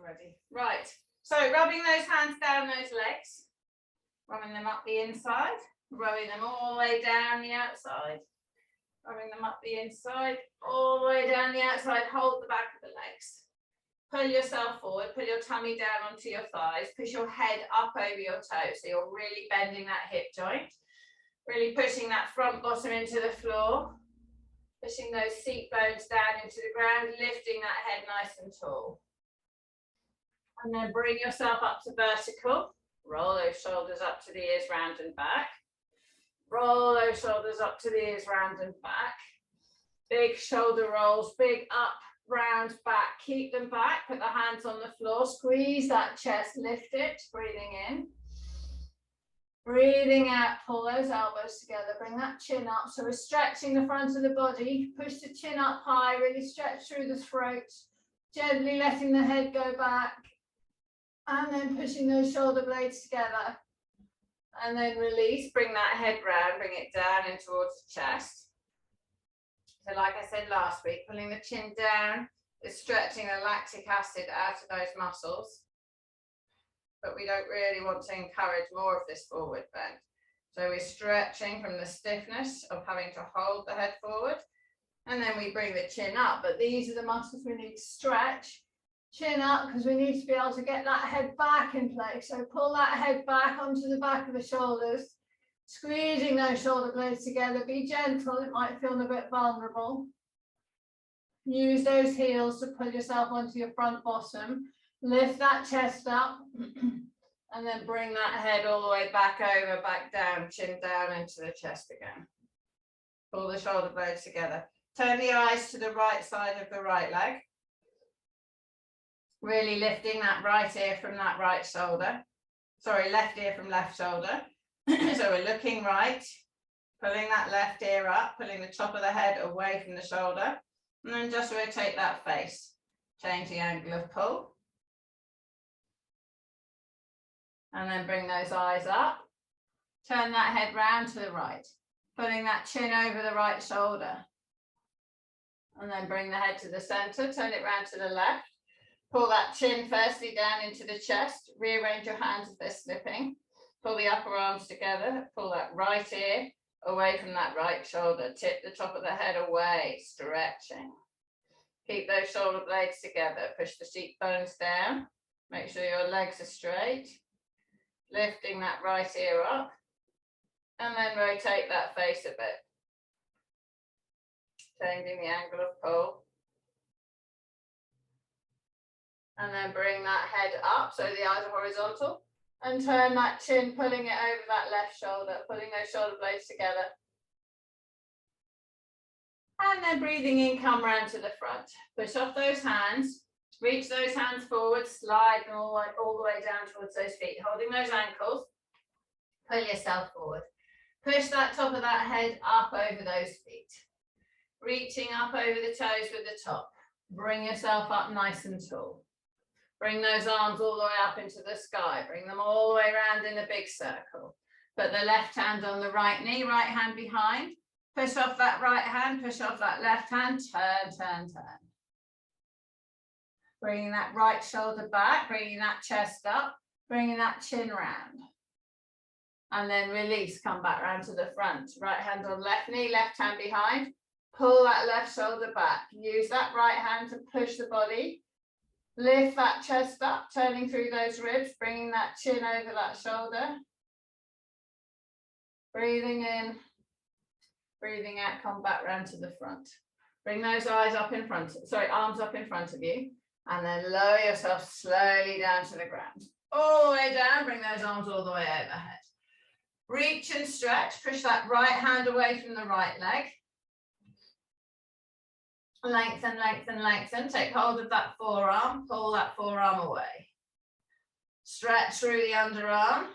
already. Right, so rubbing those hands down those legs, rubbing them up the inside, rubbing them all the way down the outside, rubbing them up the inside, all the way down the outside. Hold the back of the legs. Pull yourself forward, pull your tummy down onto your thighs, push your head up over your toes, so you're really bending that hip joint, really pushing that front bottom into the floor, pushing those seat bones down into the ground, lifting that head nice and tall. And then bring yourself up to vertical, roll those shoulders up to the ears, round and back. Roll those shoulders up to the ears, round and back. Big shoulder rolls, big up, round, back. Keep them back, put the hands on the floor, squeeze that chest, lift it, breathing in. Breathing out, pull those elbows together, bring that chin up. So we're stretching the front of the body, push the chin up high, really stretch through the throat, gently letting the head go back, and then pushing those shoulder blades together. And then release, bring that head round, bring it down in towards the chest. So like I said last week, pulling the chin down is stretching the lactic acid out of those muscles. But we don't really want to encourage more of this forward bend. So we're stretching from the stiffness of having to hold the head forward. And then we bring the chin up. But these are the muscles we need to stretch. Chin up, because we need to be able to get that head back in place. So pull that head back onto the back of the shoulders, squeezing those shoulder blades together. Be gentle, it might feel a bit vulnerable. Use those heels to pull yourself onto your front bottom. Lift that chest up, and then bring that head all the way back over, back down, chin down into the chest again. Pull the shoulder blades together. Turn the eyes to the right side of the right leg. Really lifting that right ear from that right shoulder. Sorry, left ear from left shoulder. So we're looking right, pulling that left ear up, pulling the top of the head away from the shoulder. And then just rotate that face. Change the angle of pull. And then bring those eyes up. Turn that head round to the right. Putting that chin over the right shoulder. And then bring the head to the center. Turn it round to the left. Pull that chin firstly down into the chest. Rearrange your hands if they're slipping. Pull the upper arms together. Pull that right ear away from that right shoulder. Tip the top of the head away. Stretching. Keep those shoulder blades together. Push the seat bones down. Make sure your legs are straight. Lifting that right ear up. And then rotate that face a bit. Changing the angle of pull. And then bring that head up so the eyes are horizontal. And turn that chin, pulling it over that left shoulder, pulling those shoulder blades together. And then breathing in, come round to the front. Push off those hands, reach those hands forward, slide them all the way down towards those feet, holding those ankles. Pull yourself forward. Push that top of that head up over those feet. Reaching up over the toes with the top. Bring yourself up nice and tall. Bring those arms all the way up into the sky. Bring them all the way around in a big circle. Put the left hand on the right knee, right hand behind. Push off that right hand, push off that left hand. Turn, turn, turn. Bringing that right shoulder back, bringing that chest up, bringing that chin round. And then release, come back round to the front. Right hand on left knee, left hand behind. Pull that left shoulder back. Use that right hand to push the body. Lift that chest up, turning through those ribs, bringing that chin over that shoulder. Breathing in, breathing out, come back round to the front. Bring those eyes up in front, arms up in front of you, and then lower yourself slowly down to the ground. All the way down, bring those arms all the way overhead. Reach and stretch, push that right hand away from the right leg. Lengthen, lengthen, lengthen. Take hold of that forearm, pull that forearm away. Stretch through the underarm,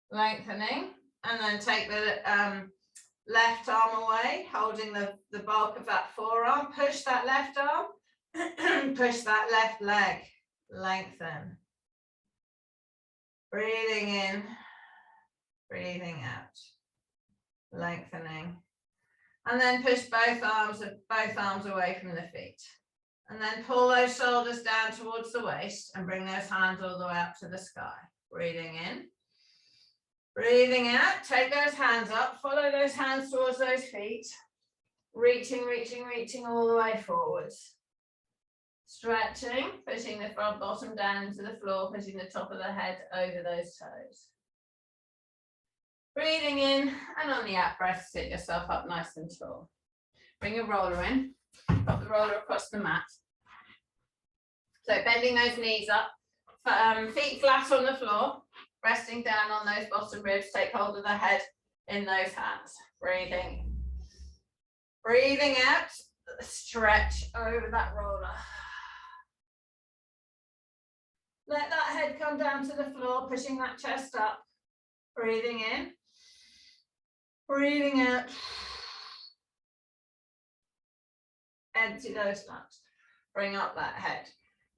lengthening, and then take the left arm away, holding the bulk of that forearm. Push that left arm, push that left leg, lengthen. Breathing in, breathing out, lengthening. And then push both arms away from the feet. And then pull those shoulders down towards the waist and bring those hands all the way up to the sky. Breathing in. Breathing out. Take those hands up. Follow those hands towards those feet. Reaching, reaching, reaching all the way forwards. Stretching, pushing the front bottom down into the floor, pushing the top of the head over those toes. Breathing in, and on the out breath, sit yourself up nice and tall. Bring your roller in, pop the roller across the mat. So bending those knees up, feet flat on the floor, resting down on those bottom ribs, take hold of the head in those hands. Breathing. Breathing out, stretch over that roller. Let that head come down to the floor, pushing that chest up. Breathing in. Breathing out. Empty those lungs. Bring up that head.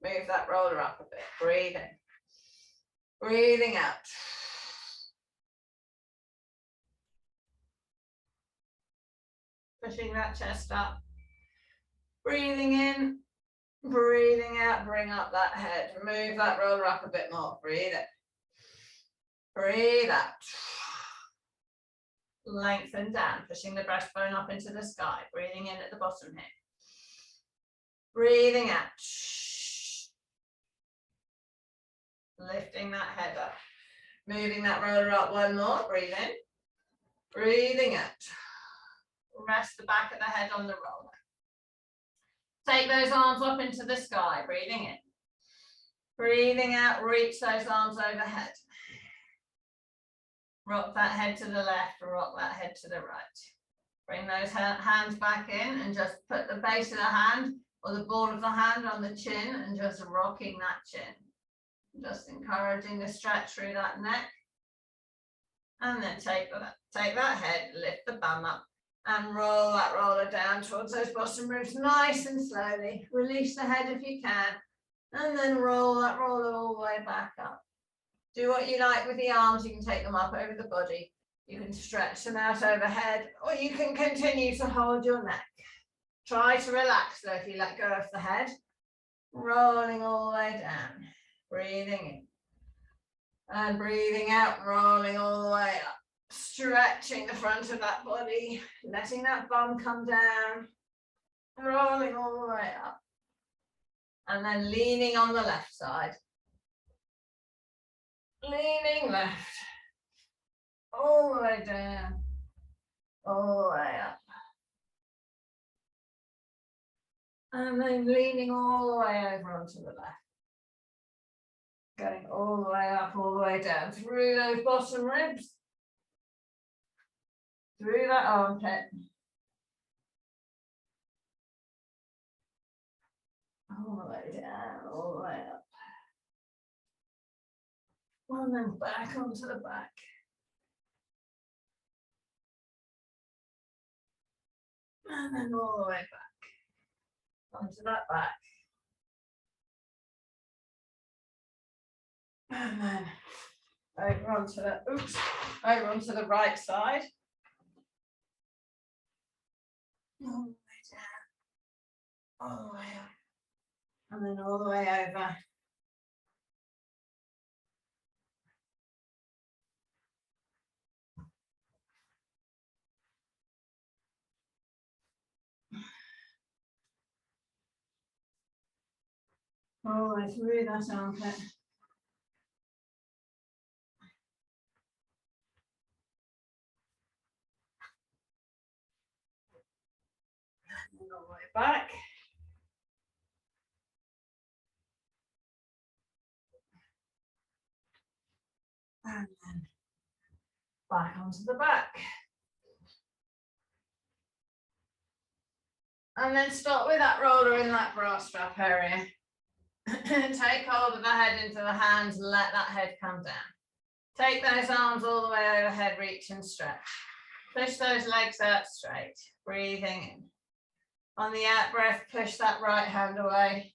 Move that roller up a bit. Breathing. Breathing out. Pushing that chest up. Breathing in. Breathing out. Bring up that head. Move that roller up a bit more. Breathe in. Breathe out. Lengthen down, pushing the breastbone up into the sky. Breathing in at the bottom here. Breathing out. Lifting that head up. Moving that roller up one more. Breathe in. Breathing out. Rest the back of the head on the roller. Take those arms up into the sky. Breathing in. Breathing out. Reach those arms overhead. Rock that head to the left, rock that head to the right. Bring those hands back in and just put the base of the hand or the ball of the hand on the chin and just rocking that chin. Just encouraging the stretch through that neck. And then take that head, lift the bum up and roll that roller down towards those bottom ribs nice and slowly. Release the head if you can. And then roll that roller all the way back up. Do what you like with the arms. You can take them up over the body. You can stretch them out overhead, or you can continue to hold your neck. Try to relax though if you let go of the head. Rolling all the way down. Breathing in. And breathing out, rolling all the way up. Stretching the front of that body. Letting that bum come down. Rolling all the way up. And then leaning on the left side. Leaning left, all the way down, all the way up. And then leaning all the way over onto the left. Going all the way up, all the way down, through those bottom ribs, through that armpit. All the way down, all the way up. And then back onto the back. And then all the way back. Onto that back. And then over onto the right side. All the way down. All the way up. And then all the way over. All the way through that armpit. And all the way back. And then back onto the back. And then stop with that roller in that bra strap area. Take hold of the head into the hands and let that head come down. Take those arms all the way overhead, reach and stretch. Push those legs out straight, breathing in. On the out breath, push that right hand away.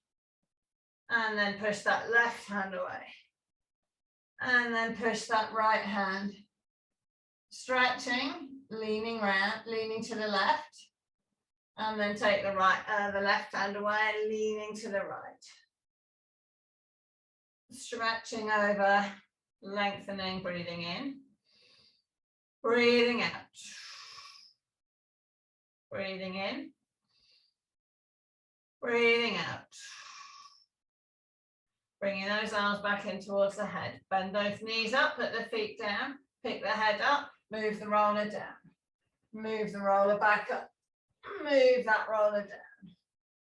And then push that left hand away. And then push that right hand. Stretching, leaning round, leaning to the left. And then take the left hand away, leaning to the right. Stretching over, lengthening, breathing in. Breathing out. Breathing in. Breathing out. Bringing those arms back in towards the head. Bend those knees up, put the feet down, pick the head up, move the roller down. Move the roller back up. Move that roller down.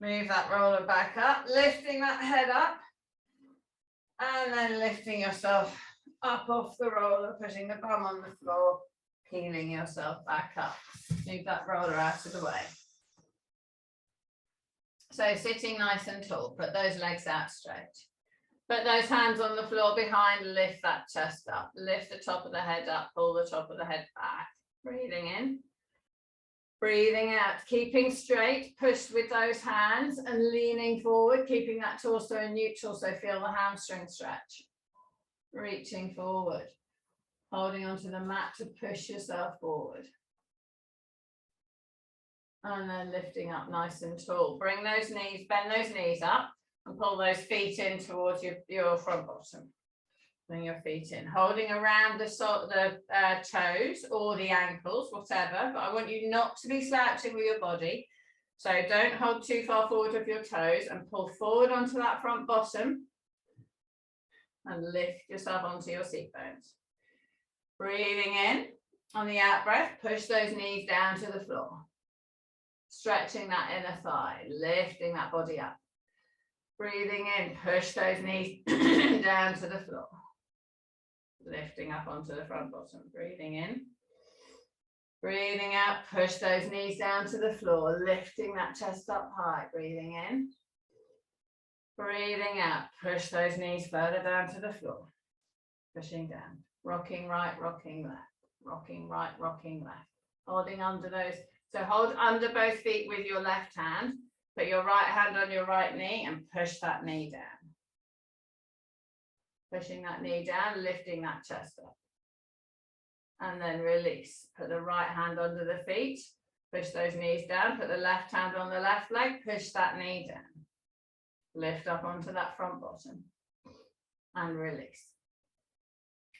Move that roller back up, lifting that head up. And then lifting yourself up off the roller, putting the bum on the floor, peeling yourself back up. Move that roller out of the way. So sitting nice and tall, put those legs out straight. Put those hands on the floor behind, lift that chest up. Lift the top of the head up, pull the top of the head back. Breathing in. Breathing out, keeping straight, push with those hands and leaning forward, keeping that torso neutral, so feel the hamstring stretch. Reaching forward, holding onto the mat to push yourself forward. And then lifting up nice and tall. Bring those knees, bend those knees up and pull those feet in towards your front bottom. Bring your feet in, holding around the toes or the ankles, whatever, but I want you not to be slouching with your body. So don't hold too far forward with your toes and pull forward onto that front bottom and lift yourself onto your seat bones. Breathing in, on the out breath, push those knees down to the floor. Stretching that inner thigh, lifting that body up. Breathing in, push those knees down to the floor. Lifting up onto the front bottom, breathing in. Breathing out, push those knees down to the floor, lifting that chest up high, breathing in. Breathing out, push those knees further down to the floor. Pushing down, rocking right, rocking left, rocking right, rocking left. Holding under those, so hold under both feet with your left hand, put your right hand on your right knee and push that knee down. Pushing that knee down, lifting that chest up. And then release. Put the right hand under the feet, push those knees down, put the left hand on the left leg, push that knee down. Lift up onto that front bottom and release.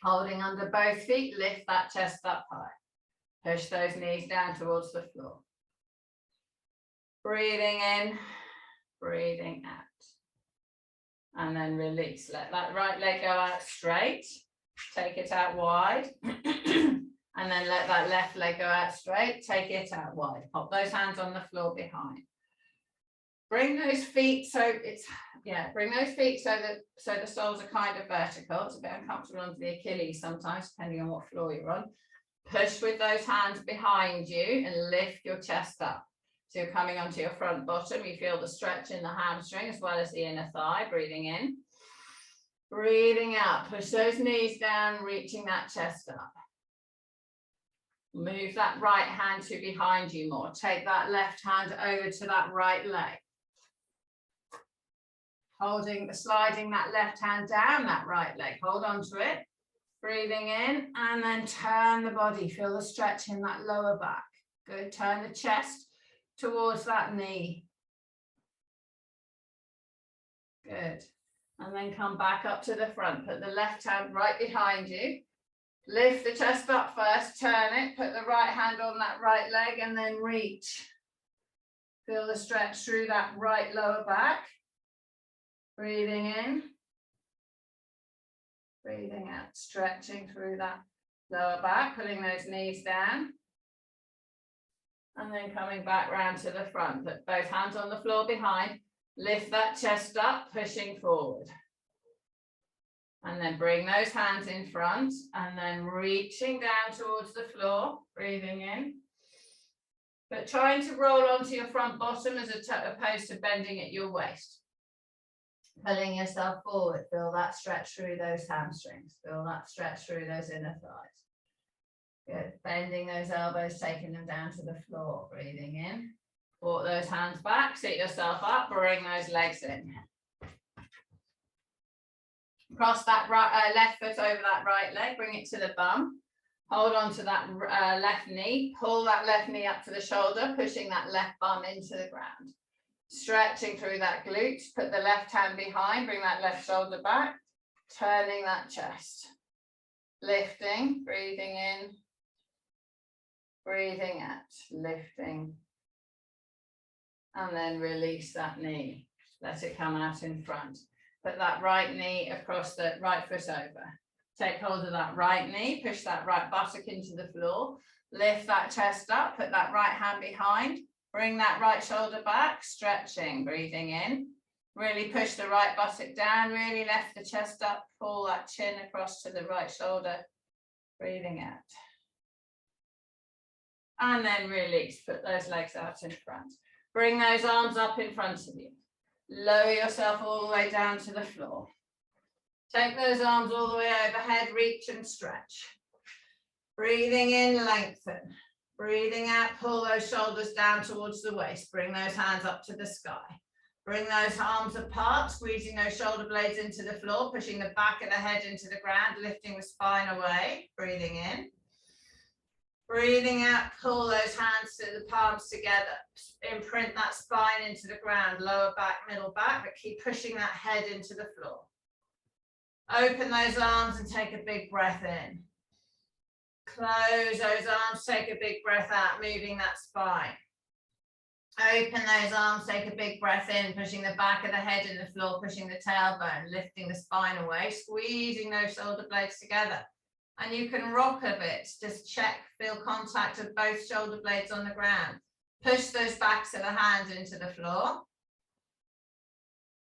Holding under both feet, lift that chest up high. Push those knees down towards the floor. Breathing in, breathing out. And then release. Let that right leg go out straight. Take it out wide. And then let that left leg go out straight. Take it out wide. Pop those hands on the floor behind. Bring those feet so bring those feet so the soles are kind of vertical. It's a bit uncomfortable under the Achilles sometimes, depending on what floor you're on. Push with those hands behind you and lift your chest up. So you're coming onto your front bottom. You feel the stretch in the hamstring as well as the inner thigh. Breathing in. Breathing out. Push those knees down, reaching that chest up. Move that right hand to behind you more. Take that left hand over to that right leg. Sliding that left hand down that right leg. Hold on to it. Breathing in and then turn the body. Feel the stretch in that lower back. Good. Turn the chest towards that knee. Good. And then come back up to the front. Put the left hand right behind you. Lift the chest up first. Turn it. Put the right hand on that right leg and then reach. Feel the stretch through that right lower back. Breathing in. Breathing out. Stretching through that lower back. Pulling those knees down. And then coming back round to the front. Put both hands on the floor behind. Lift that chest up, pushing forward. And then bring those hands in front and then reaching down towards the floor, breathing in. But trying to roll onto your front bottom as opposed to bending at your waist. Pulling yourself forward, feel that stretch through those hamstrings. Feel that stretch through those inner thighs. Good. Bending those elbows, taking them down to the floor. Breathing in. Walk those hands back, sit yourself up, bring those legs in. Cross that left foot over that right leg, bring it to the bum. Hold on to that left knee, pull that left knee up to the shoulder, pushing that left bum into the ground. Stretching through that glute, put the left hand behind, bring that left shoulder back, turning that chest. Lifting, breathing in, breathing out, lifting. And then release that knee. Let it come out in front. Put that right knee across the right foot over. Take hold of that right knee, push that right buttock into the floor, lift that chest up, put that right hand behind, bring that right shoulder back, stretching, breathing in. Really push the right buttock down, really lift the chest up, pull that chin across to the right shoulder, breathing out. And then release, put those legs out in front. Bring those arms up in front of you. Lower yourself all the way down to the floor. Take those arms all the way overhead, reach and stretch. Breathing in, lengthen. Breathing out, pull those shoulders down towards the waist. Bring those hands up to the sky. Bring those arms apart, squeezing those shoulder blades into the floor, pushing the back of the head into the ground, lifting the spine away. Breathing in. Breathing out, pull those hands to the palms together. Imprint that spine into the ground, lower back, middle back, but keep pushing that head into the floor. Open those arms and take a big breath in. Close those arms, take a big breath out, moving that spine. Open those arms, take a big breath in, pushing the back of the head in the floor, pushing the tailbone, lifting the spine away, squeezing those shoulder blades together. And you can rock a bit, just check, feel contact of both shoulder blades on the ground. Push those backs of the hands into the floor.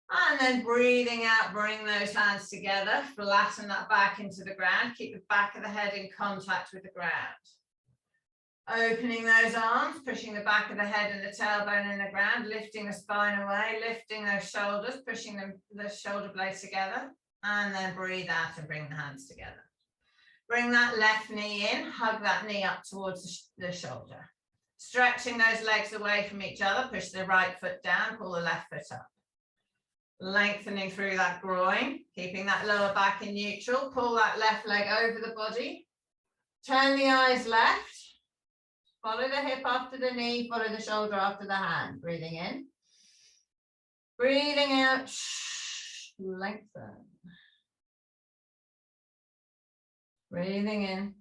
And then breathing out, bring those hands together, flatten that back into the ground, keep the back of the head in contact with the ground. Opening those arms, pushing the back of the head and the tailbone in the ground, lifting the spine away, lifting those shoulders, pushing the shoulder blades together, and then breathe out and bring the hands together. Bring that left knee in, hug that knee up towards the shoulder. Stretching those legs away from each other, push the right foot down, pull the left foot up. Lengthening through that groin, keeping that lower back in neutral, pull that left leg over the body. Turn the eyes left. Follow the hip after the knee, follow the shoulder after the hand. Breathing in. Breathing out. Lengthen. Breathing in.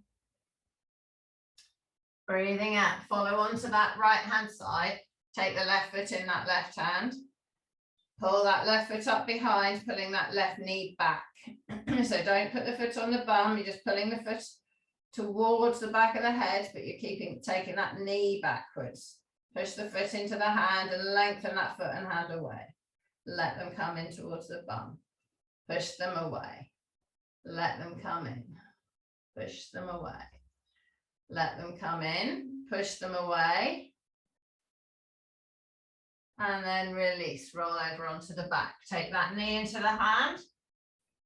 Breathing out. Follow onto that right hand side. Take the left foot in that left hand. Pull that left foot up behind, pulling that left knee back. So don't put the foot on the bum, you're just pulling the foot towards the back of the head, but you're taking that knee backwards. Push the foot into the hand and lengthen that foot and hand away. Let them come in towards the bum. Push them away. Let them come in. Push them away. Let them come in. Push them away. And then release, roll over onto the back. Take that knee into the hand.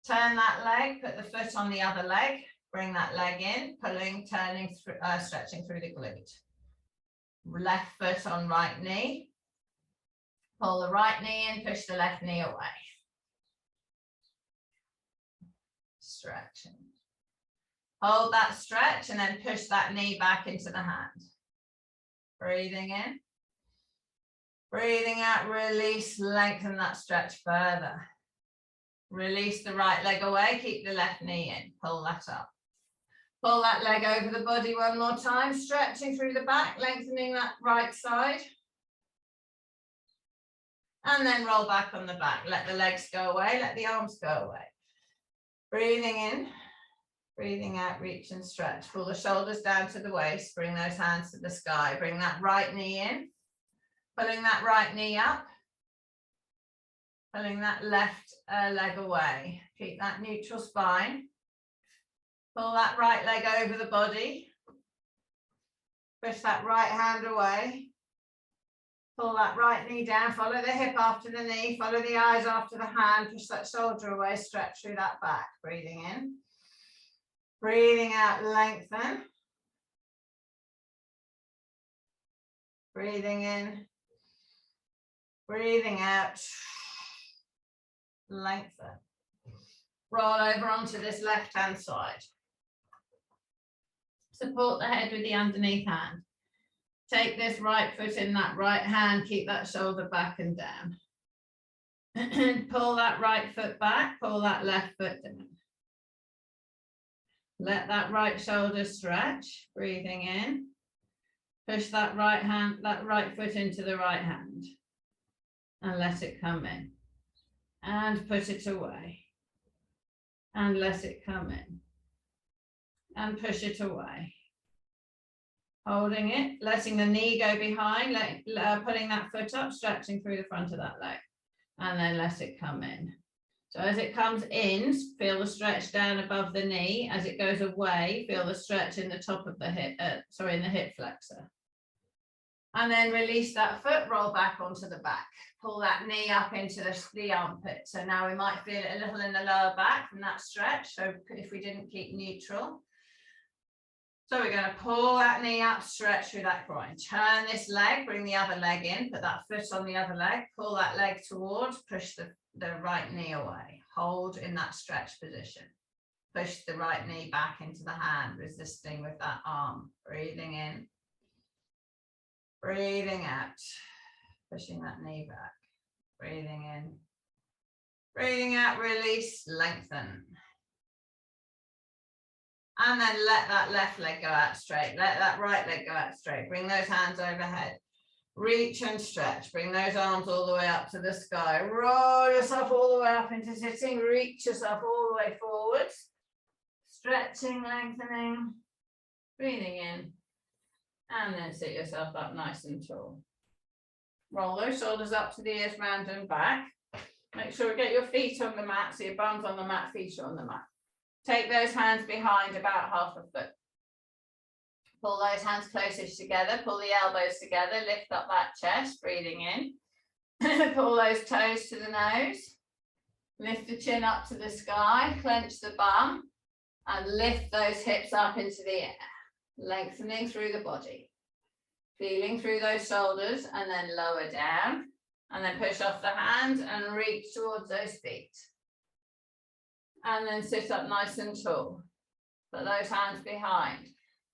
Turn that leg, put the foot on the other leg. Bring that leg in, pulling, turning, stretching through the glute. Left foot on right knee. Pull the right knee in, push the left knee away. Stretching. Hold that stretch and then push that knee back into the hand. Breathing in. Breathing out, release, lengthen that stretch further. Release the right leg away, keep the left knee in, pull that up. Pull that leg over the body one more time, stretching through the back, lengthening that right side. And then roll back on the back. Let the legs go away, let the arms go away. Breathing in, breathing out, reach and stretch. Pull the shoulders down to the waist, bring those hands to the sky. Bring that right knee in, pulling that right knee up. Pulling that left leg away. Keep that neutral spine. Pull that right leg over the body. Push that right hand away. Pull that right knee down. Follow the hip after the knee. Follow the eyes after the hand. Push that shoulder away. Stretch through that back. Breathing in. Breathing out. Lengthen. Breathing in. Breathing out. Lengthen. Roll over onto this left hand side. Support the head with the underneath hand. Take this right foot in that right hand, keep that shoulder back and down. Pull that right foot back, pull that left foot down. Let that right shoulder stretch, breathing in. Push that right foot into the right hand and let it come in. And put it away. And let it come in. And push it away. Holding it, letting the knee go behind, putting that foot up, stretching through the front of that leg. And then let it come in. So as it comes in, feel the stretch down above the knee. As it goes away, feel the stretch in the top of the hip, in the hip flexor. And then release that foot, roll back onto the back. Pull that knee up into the armpit. So now we might feel it a little in the lower back from that stretch. So if we didn't keep neutral. So we're going to pull that knee up, stretch through that groin. Turn this leg, bring the other leg in, put that foot on the other leg, pull that leg towards, push the right knee away. Hold in that stretch position. Push the right knee back into the hand, resisting with that arm. Breathing in. Breathing out. Pushing that knee back. Breathing in. Breathing out, release, lengthen. And then let that left leg go out straight. Let that right leg go out straight. Bring those hands overhead. Reach and stretch. Bring those arms all the way up to the sky. Roll yourself all the way up into sitting. Reach yourself all the way forwards. Stretching, lengthening. Breathing in. And then sit yourself up nice and tall. Roll those shoulders up to the ears, round and back. Make sure you get your feet on the mat, so your bum's on the mat, feet are on the mat. Take those hands behind about half a foot. Pull those hands closest together, pull the elbows together, lift up that chest, breathing in. Pull those toes to the nose. Lift the chin up to the sky, clench the bum, and lift those hips up into the air. Lengthening through the body. Feeling through those shoulders and then lower down. And then push off the hands and reach towards those feet. And then sit up nice and tall. Put those hands behind.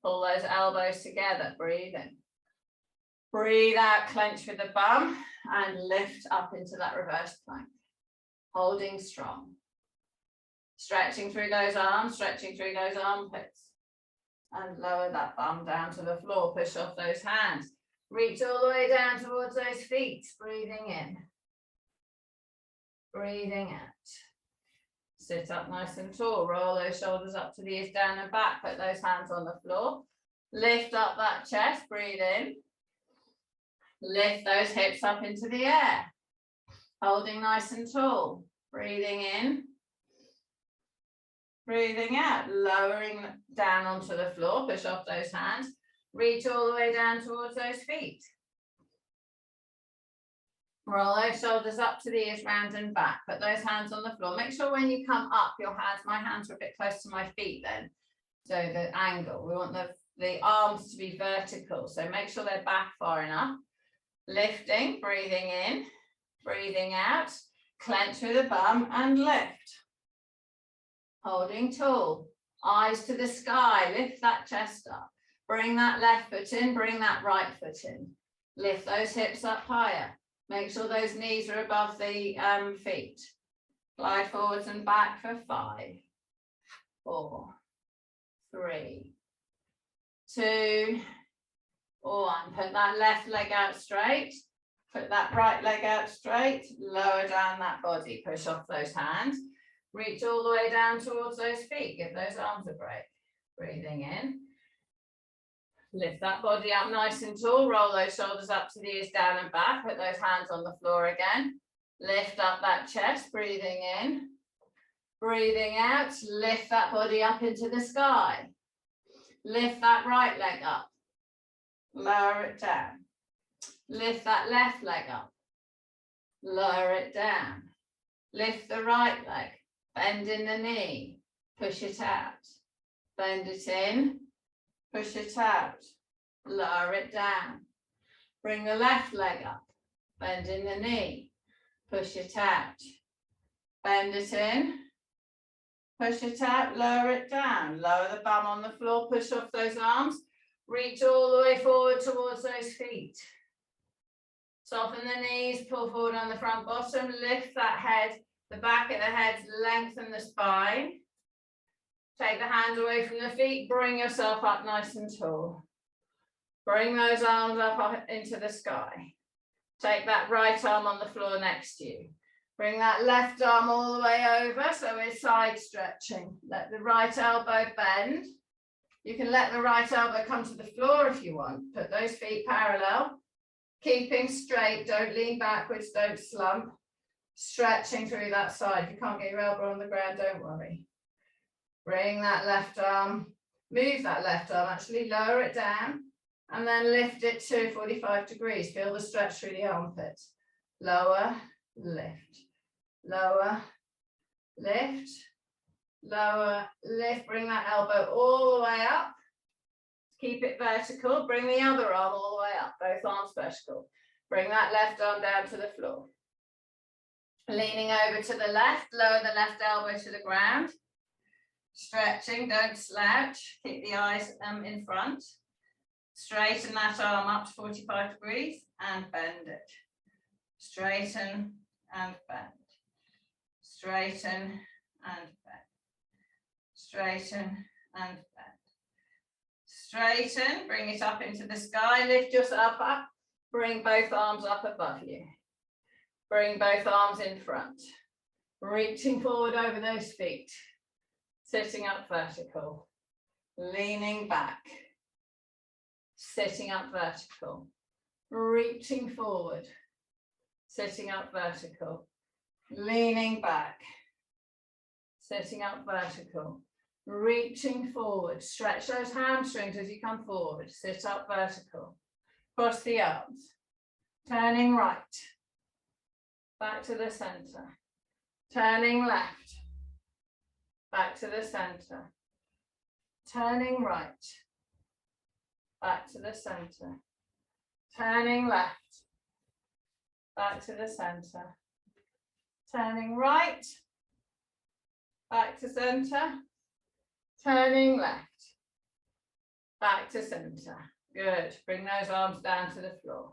Pull those elbows together. Breathe in. Breathe out, clench with the bum and lift up into that reverse plank. Holding strong. Stretching through those arms, stretching through those armpits. And lower that bum down to the floor. Push off those hands. Reach all the way down towards those feet. Breathing in. Breathing out. Sit up nice and tall. Roll those shoulders up to the ears, down and back. Put those hands on the floor. Lift up that chest. Breathe in. Lift those hips up into the air. Holding nice and tall. Breathing in. Breathing out. Lowering down onto the floor. Push off those hands. Reach all the way down towards those feet. Roll those shoulders up to the ears, round and back. Put those hands on the floor. Make sure when you come up, my hands are a bit close to my feet then. So the angle, we want the arms to be vertical. So make sure they're back far enough. Lifting, breathing in, breathing out. Clench with the bum and lift. Holding tall. Eyes to the sky. Lift that chest up. Bring that left foot in, bring that right foot in. Lift those hips up higher. Make sure those knees are above the feet. Glide forwards and back for 5, 4, 3, 2, 1. Put that left leg out straight. Put that right leg out straight. Lower down that body. Push off those hands. Reach all the way down towards those feet. Give those arms a break. Breathing in. Lift that body up nice and tall. Roll those shoulders up to the ears, down and back. Put those hands on the floor again. Lift up that chest. Breathing in. Breathing out. Lift that body up into the sky. Lift that right leg up. Lower it down. Lift that left leg up. Lower it down. Lift the right leg. Bend in the knee. Push it out. Bend it in. Push it out, lower it down. Bring the left leg up, bend in the knee, push it out. Bend it in, Push it out, lower it down. Lower the bum on the floor, push off those arms. Reach all the way forward towards those feet. Soften the knees, pull forward on the front bottom, lift that head, the back of the head, lengthen the spine. Take the hands away from the feet, bring yourself up nice and tall. Bring those arms up into the sky. Take that right arm on the floor next to you. Bring that left arm all the way over, so we're side stretching. Let the right elbow bend. You can let the right elbow come to the floor if you want. Put those feet parallel. Keeping straight, don't lean backwards, don't slump. Stretching through that side. If you can't get your elbow on the ground, don't worry. Bring that left arm, move that left arm, actually lower it down, and then lift it to 45 degrees. Feel the stretch through the armpit. Lower, lift, lower, lift, lower, lift. Bring that elbow all the way up. Keep it vertical. Bring the other arm all the way up, both arms vertical. Bring that left arm down to the floor. Leaning over to the left, lower the left elbow to the ground. Stretching, don't slouch. Keep the eyes in front. Straighten that arm up to 45 degrees and bend it. Straighten and bend. Straighten and bend. Straighten and bend. Straighten, bring it up into the sky, lift yourself up, bring both arms up above you. Bring both arms in front, reaching forward over those feet, sitting up vertical, leaning back, sitting up vertical, reaching forward, sitting up vertical, leaning back, sitting up vertical, reaching forward. Stretch those hamstrings as you come forward. Sit up vertical. Cross the arms. Turning right. Back to the center. Turning left. Back to the center. Turning right. Back to the center. Turning left. Back to the center. Turning right. Back to center. Turning left. Back to center. Good. Bring those arms down to the floor.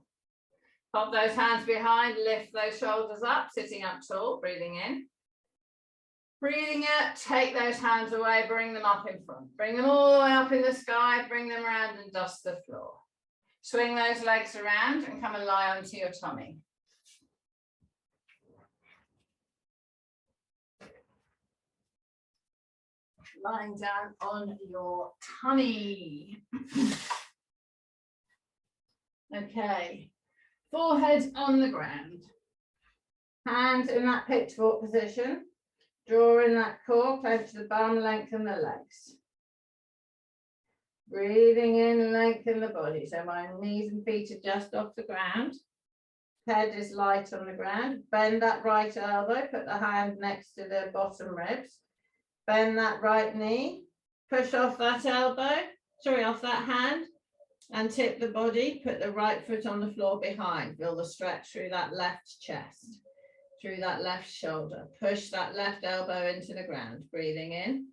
Pop those hands behind, lift those shoulders up, sitting up tall, breathing in. Breathing out, take those hands away, bring them up in front. Bring them all the way up in the sky, bring them around and dust the floor. Swing those legs around and come and lie onto your tummy. Lying down on your tummy. Okay. Forehead on the ground. Hands in that pitchfork position. Draw in that core, clench the bum, lengthen the legs. Breathing in, lengthen the body. So my knees and feet are just off the ground. Head is light on the ground. Bend that right elbow, put the hand next to the bottom ribs. Bend that right knee. Push off that elbow, off that hand. And tip the body, put the right foot on the floor behind. Feel the stretch through that left chest, through that left shoulder. Push that left elbow into the ground. Breathing in,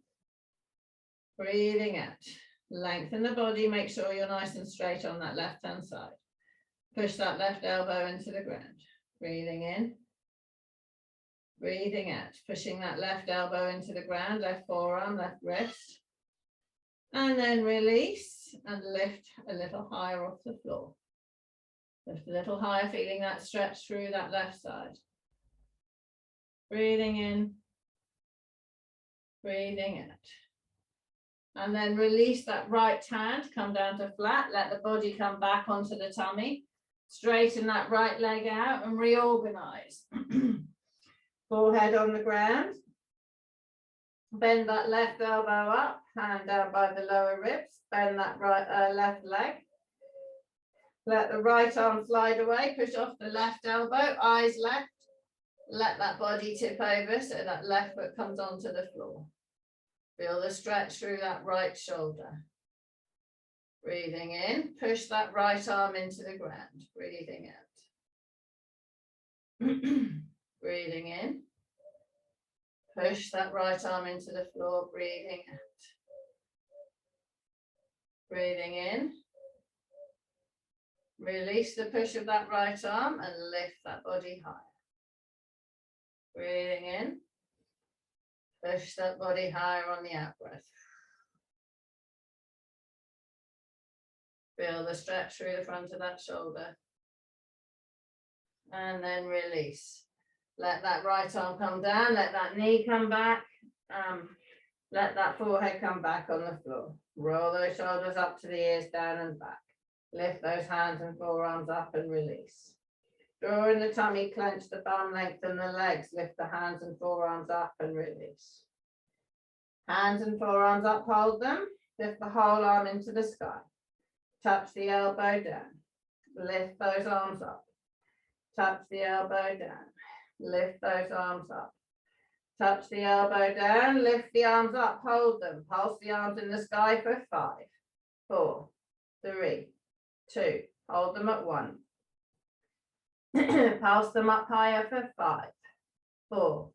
breathing out. Lengthen the body, make sure you're nice and straight on that left-hand side. Push that left elbow into the ground. Breathing in, breathing out. Pushing that left elbow into the ground, left forearm, left wrist. And then release and lift a little higher off the floor. Lift a little higher, feeling that stretch through that left side. Breathing in, breathing out. And then release that right hand, come down to flat, let the body come back onto the tummy. Straighten that right leg out and reorganize. Forehead on the ground. Bend that left elbow up, hand down by the lower ribs. Bend that left leg. Let the right arm slide away, push off the left elbow, eyes left. Let that body tip over so that left foot comes onto the floor. Feel the stretch through that right shoulder. Breathing in, push that right arm into the ground. Breathing out. Breathing in. Push that right arm into the floor, breathing out. Breathing in. Release the push of that right arm and lift that body higher. Breathing in. Push that body higher on the out breath. Feel the stretch through the front of that shoulder. And then release. Let that right arm come down, let that knee come back. Let that forehead come back on the floor. Roll those shoulders up to the ears, down and back. Lift those hands and forearms up and release. Draw in the tummy, clench the bum, lengthen the legs. Lift the hands and forearms up and release. Hands and forearms up, hold them. Lift the whole arm into the sky. Touch the elbow down. Lift those arms up. Touch the elbow down. Lift those arms up. Touch the elbow down. Lift the arms up. Hold them. Pulse the arms in the sky for 5, 4, 3, 2. Hold them at 1. Pulse them up higher for 5, 4,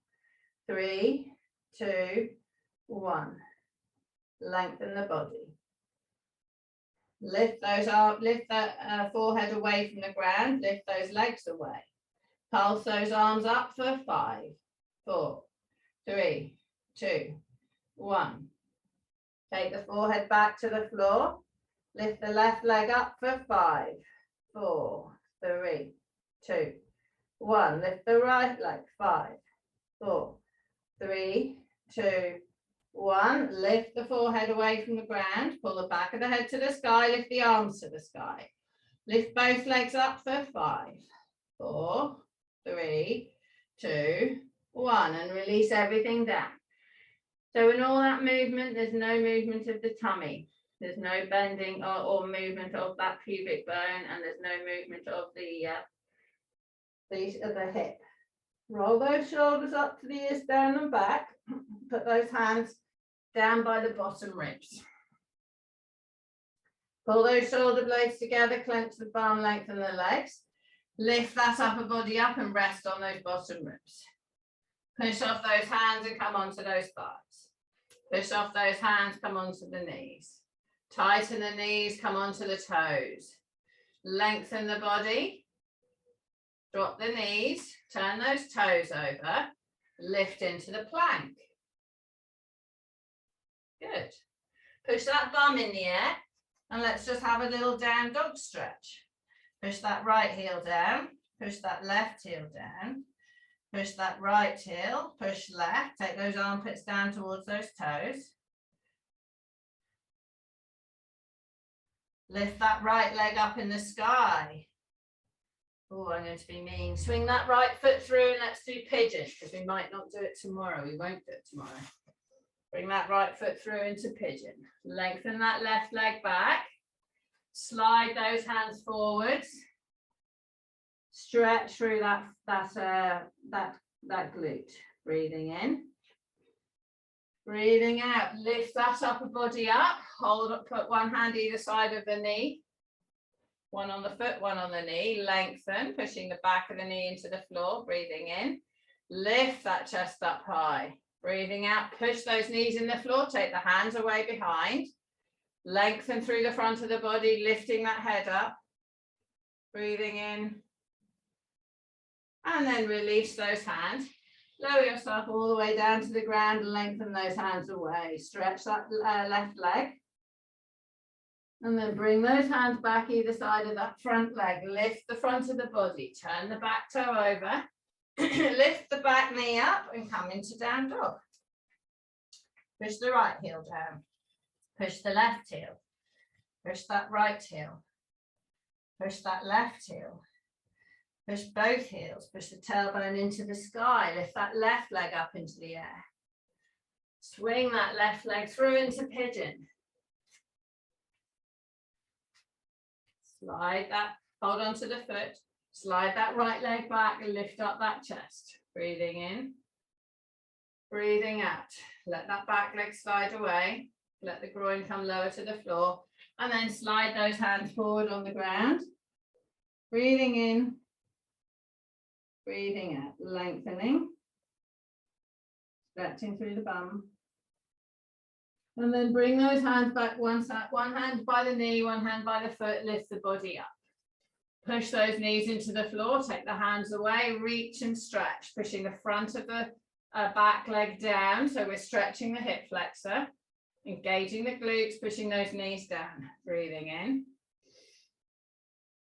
3, 2, 1. Lengthen the body. Lift those arms, lift that forehead away from the ground, lift those legs away. Pulse those arms up for 5, 4, 3, 2, 1. Take the forehead back to the floor. Lift the left leg up for 5, 4, 3, 2, 1. Lift the right leg, 5, 4, 3, 2, 1. Lift the forehead away from the ground. Pull the back of the head to the sky. Lift the arms to the sky. Lift both legs up for 5, 4, 3, 2, 1. And release everything down. So in all that movement, there's no movement of the tummy. There's no bending or movement of that pubic bone, and there's no movement of the hip. Roll those shoulders up to the ears, down and back. Put those hands down by the bottom ribs. Pull those shoulder blades together, clench the bum, lengthen the legs. Lift that upper body up and rest on those bottom ribs. Push off those hands and come onto those thighs. Push off those hands, come onto the knees. Tighten the knees, come onto the toes. Lengthen the body. Drop the knees, turn those toes over, lift into the plank. Good. Push that bum in the air and let's just have a little down dog stretch. Push that right heel down, push that left heel down, push that right heel, push left, take those armpits down towards those toes. Lift that right leg up in the sky. Oh, I'm going to be mean. Swing that right foot through and let's do pigeon, because we might not do it tomorrow. We won't do it tomorrow. Bring that right foot through into pigeon. Lengthen that left leg back. Slide those hands forwards. Stretch through that glute. Breathing in. Breathing out. Lift that upper body up. Hold up. Put one hand either side of the knee. One on the foot, one on the knee. Lengthen, pushing the back of the knee into the floor. Breathing in. Lift that chest up high. Breathing out, push those knees in the floor, take the hands away behind. Lengthen through the front of the body, lifting that head up. Breathing in. And then release those hands. Lower yourself all the way down to the ground and lengthen those hands away. Stretch that left leg. And then bring those hands back either side of that front leg. Lift the front of the body, turn the back toe over. Lift the back knee up and come into down dog. Push the right heel down. Push the left heel. Push that right heel. Push that left heel. Push both heels. Push the tailbone into the sky. Lift that left leg up into the air. Swing that left leg through into pigeon. Slide that, hold on to the foot. Slide that right leg back and lift up that chest. Breathing in. Breathing out. Let that back leg slide away. Let the groin come lower to the floor. And then slide those hands forward on the ground. Breathing in. Breathing out. Lengthening. stretching through the bum. And then bring those hands back, one hand by the knee, one hand by the foot, lift the body up. Push those knees into the floor, take the hands away, reach and stretch, pushing the front of the back leg down. So we're stretching the hip flexor, engaging the glutes, pushing those knees down, breathing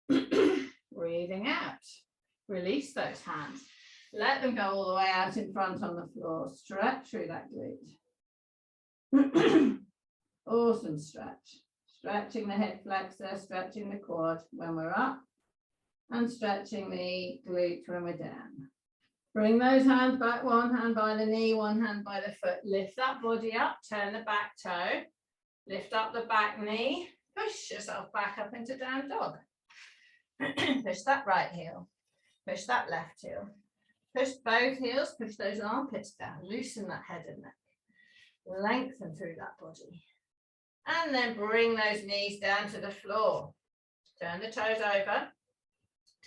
in, breathing out. Release those hands. Let them go all the way out in front on the floor. Stretch through that glute. Awesome stretch. Stretching the hip flexor, stretching the quad when we're up, and stretching the glute when we're down. Bring those hands back, one hand by the knee, one hand by the foot. Lift that body up, turn the back toe, lift up the back knee, push yourself back up into down dog. Push that right heel, push that left heel. Push both heels, push those armpits down, loosen that head and neck. Lengthen through that body. And then bring those knees down to the floor. Turn the toes over.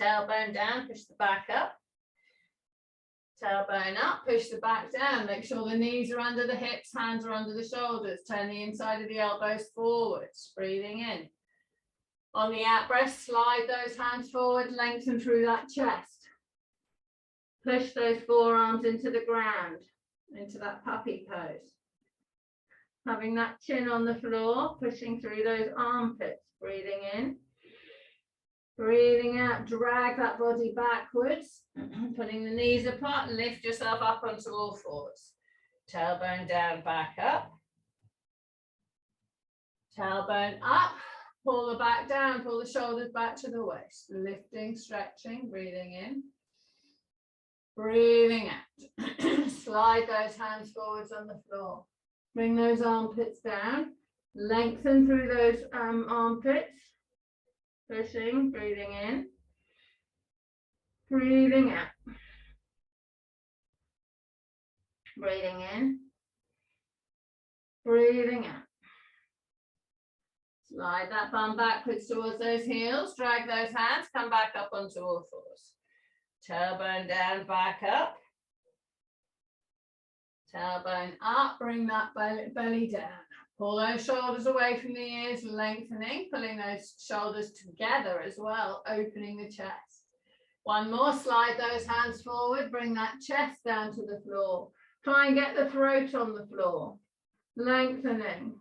Tailbone down, push the back up. Tailbone up, push the back down. Make sure the knees are under the hips, hands are under the shoulders. Turn the inside of the elbows forwards. Breathing in. On the out breath, slide those hands forward, lengthen through that chest. Push those forearms into the ground, into that puppy pose. Having that chin on the floor, pushing through those armpits, breathing in. Breathing out, drag that body backwards, putting the knees apart, lift yourself up onto all fours. Tailbone down, back up. Tailbone up, pull the back down, pull the shoulders back to the waist. Lifting, stretching, breathing in. Breathing out. Slide those hands forwards on the floor. Bring those armpits down. Lengthen through those armpits. Pushing, breathing in. Breathing out. Breathing in. Breathing out. Slide that bum backwards towards those heels. Drag those hands. Come back up onto all fours. Tailbone down, back up. Tailbone up, bring that belly down. Pull those shoulders away from the ears, lengthening, pulling those shoulders together as well, opening the chest. One more, slide those hands forward, bring that chest down to the floor. Try and get the throat on the floor, lengthening.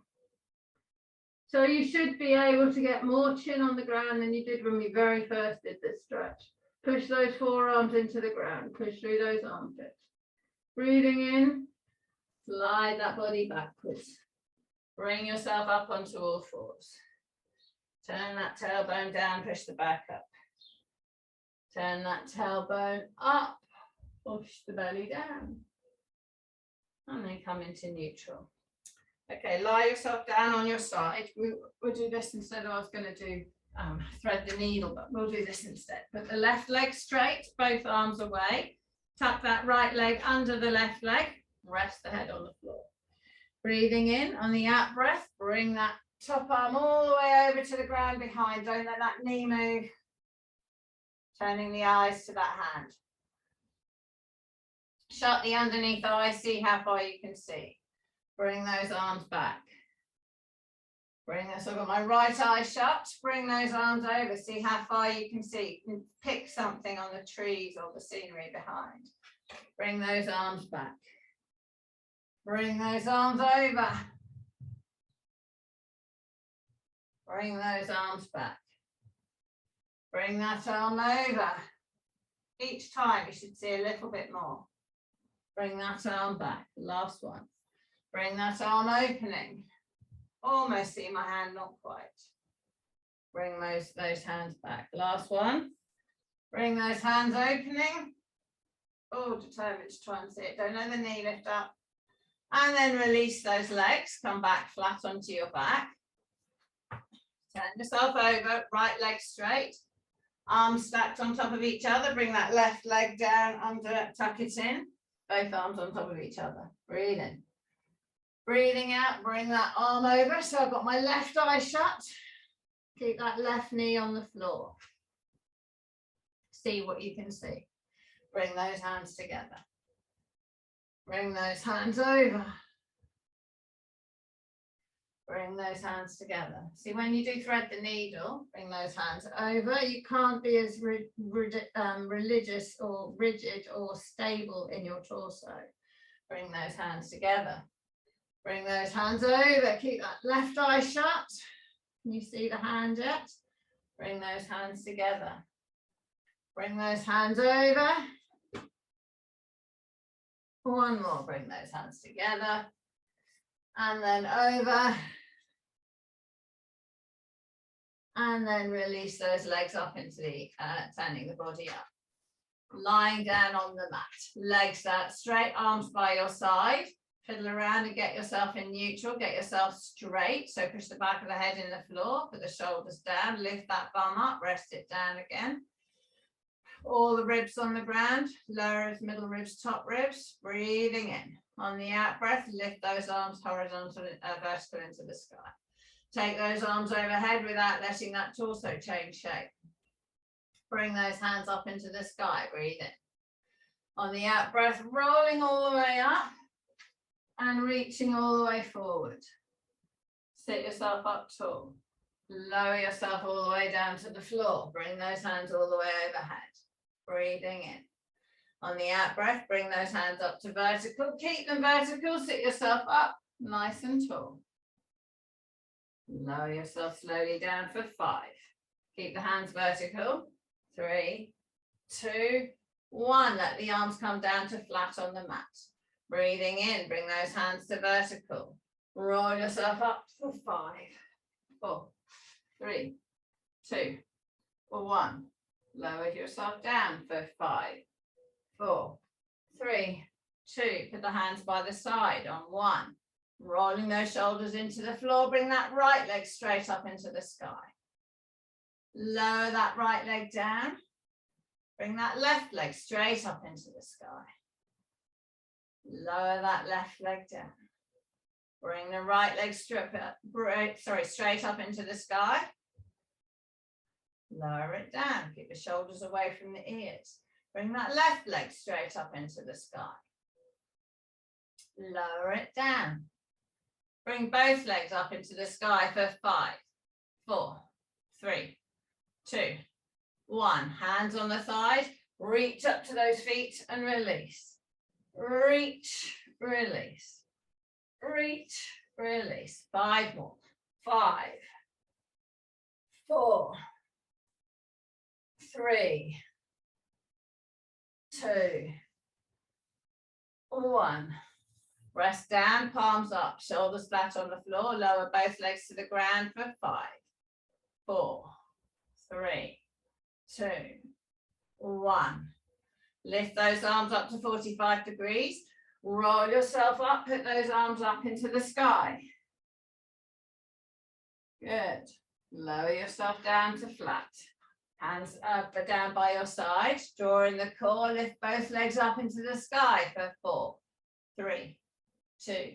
So you should be able to get more chin on the ground than you did when we very first did this stretch. Push those forearms into the ground, push through those armpits. Breathing in, slide that body backwards. Bring yourself up onto all fours. Turn that tailbone down, push the back up. Turn that tailbone up, push the belly down. And then come into neutral. Okay, lie yourself down on your side. We'll do this instead of I was going to do thread the needle, but we'll do this instead. Put the left leg straight, both arms away. Tuck that right leg under the left leg. Rest the head on the floor. Breathing in on the out breath, bring that top arm all the way over to the ground behind. Don't let that knee move. Turning the eyes to that hand. Shut the underneath eye, see how far you can see. Bring those arms back. Bring this, I've got my right eye shut. Bring those arms over, see how far you can see. You can pick something on the trees or the scenery behind. Bring those arms back. Bring those arms over. Bring those arms back. Bring that arm over. Each time you should see a little bit more. Bring that arm back. Last one. Bring that arm opening. Almost see my hand, not quite. Bring those hands back. Last one. Bring those hands opening. Oh, determined to try and see it. Don't let the knee lift up. And then release those legs. Come back flat onto your back. Turn yourself over. Right leg straight. Arms stacked on top of each other. Bring that left leg down under. Tuck it in. Both arms on top of each other. Breathe in. Breathing out, bring that arm over. So I've got my left eye shut. Keep that left knee on the floor. See what you can see. Bring those hands together. Bring those hands over. Bring those hands together. See, when you do thread the needle, bring those hands over. You can't be as religious or rigid or stable in your torso. Bring those hands together. Bring those hands over. Keep that left eye shut. Can you see the hand yet? Bring those hands together. Bring those hands over. One more. Bring those hands together. And then over. And then release those legs up into the, turning the body up. Lying down on the mat. Legs out straight, arms by your side. Fiddle around and get yourself in neutral. Get yourself straight. So push the back of the head in the floor. Put the shoulders down. Lift that bum up. Rest it down again. All the ribs on the ground. Lower ribs, middle ribs, top ribs. Breathing in. On the out breath, lift those arms horizontal, vertical into the sky. Take those arms overhead without letting that torso change shape. Bring those hands up into the sky. Breathe in. On the out breath, rolling all the way up and reaching all the way forward. Sit yourself up tall. Lower yourself all the way down to the floor. Bring those hands all the way overhead. Breathing in. On the out breath, bring those hands up to vertical. Keep them vertical. Sit yourself up nice and tall. Lower yourself slowly down for 5. Keep the hands vertical. 3, 2, 1. Let the arms come down to flat on the mat. Breathing in, bring those hands to vertical. Roll yourself up for 5, 4, 3, 2, 1. Lower yourself down for 5, 4, 3, 2. Put the hands by the side on 1. Rolling those shoulders into the floor. Bring that right leg straight up into the sky. Lower that right leg down. Bring that left leg straight up into the sky. Lower that left leg down. Bring the right leg straight up into the sky. Lower it down. Keep the shoulders away from the ears. Bring that left leg straight up into the sky. Lower it down. Bring both legs up into the sky for 5, 4, 3, 2, 1. Hands on the thighs. Reach up to those feet and release. Reach, release. Reach, release. 5 more. 5, 4, 3, 2, 1. Rest down, palms up, shoulders flat on the floor. Lower both legs to the ground for 5, 4, 3, 2, 1. Lift those arms up to 45 degrees. Roll yourself up, put those arms up into the sky. Good. Lower yourself down to flat. Hands up and down by your side. Draw in the core, lift both legs up into the sky for 4, 3, 2,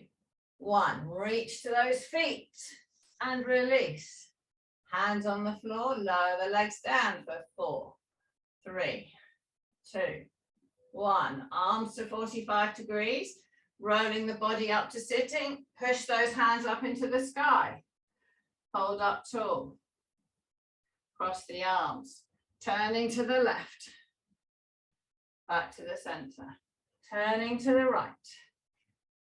1. Reach to those feet and release. Hands on the floor, lower the legs down for 4, 3, 2, 1. Arms to 45 degrees, rolling the body up to sitting. Push those hands up into the sky. Hold up tall. Cross the arms. Turning to the left. Back to the center. Turning to the right.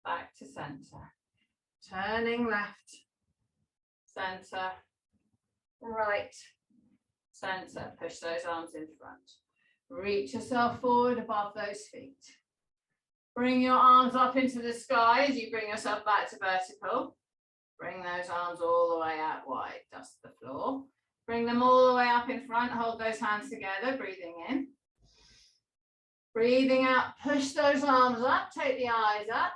Back to center. Turning left. Center. Right. Center. Push those arms in front. Reach yourself forward above those feet. Bring your arms up into the sky as you bring yourself back to vertical. Bring those arms all the way out wide, dust the floor. Bring them all the way up in front, hold those hands together, breathing in. Breathing out, push those arms up, take the eyes up.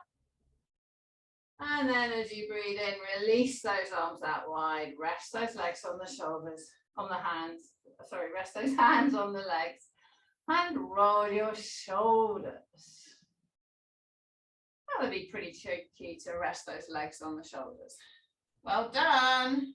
And then as you breathe in, release those arms out wide, rest those legs on the shoulders, on the hands, sorry, rest those hands on the legs. And roll your shoulders. That would be pretty tricky to rest those legs on the shoulders. Well done.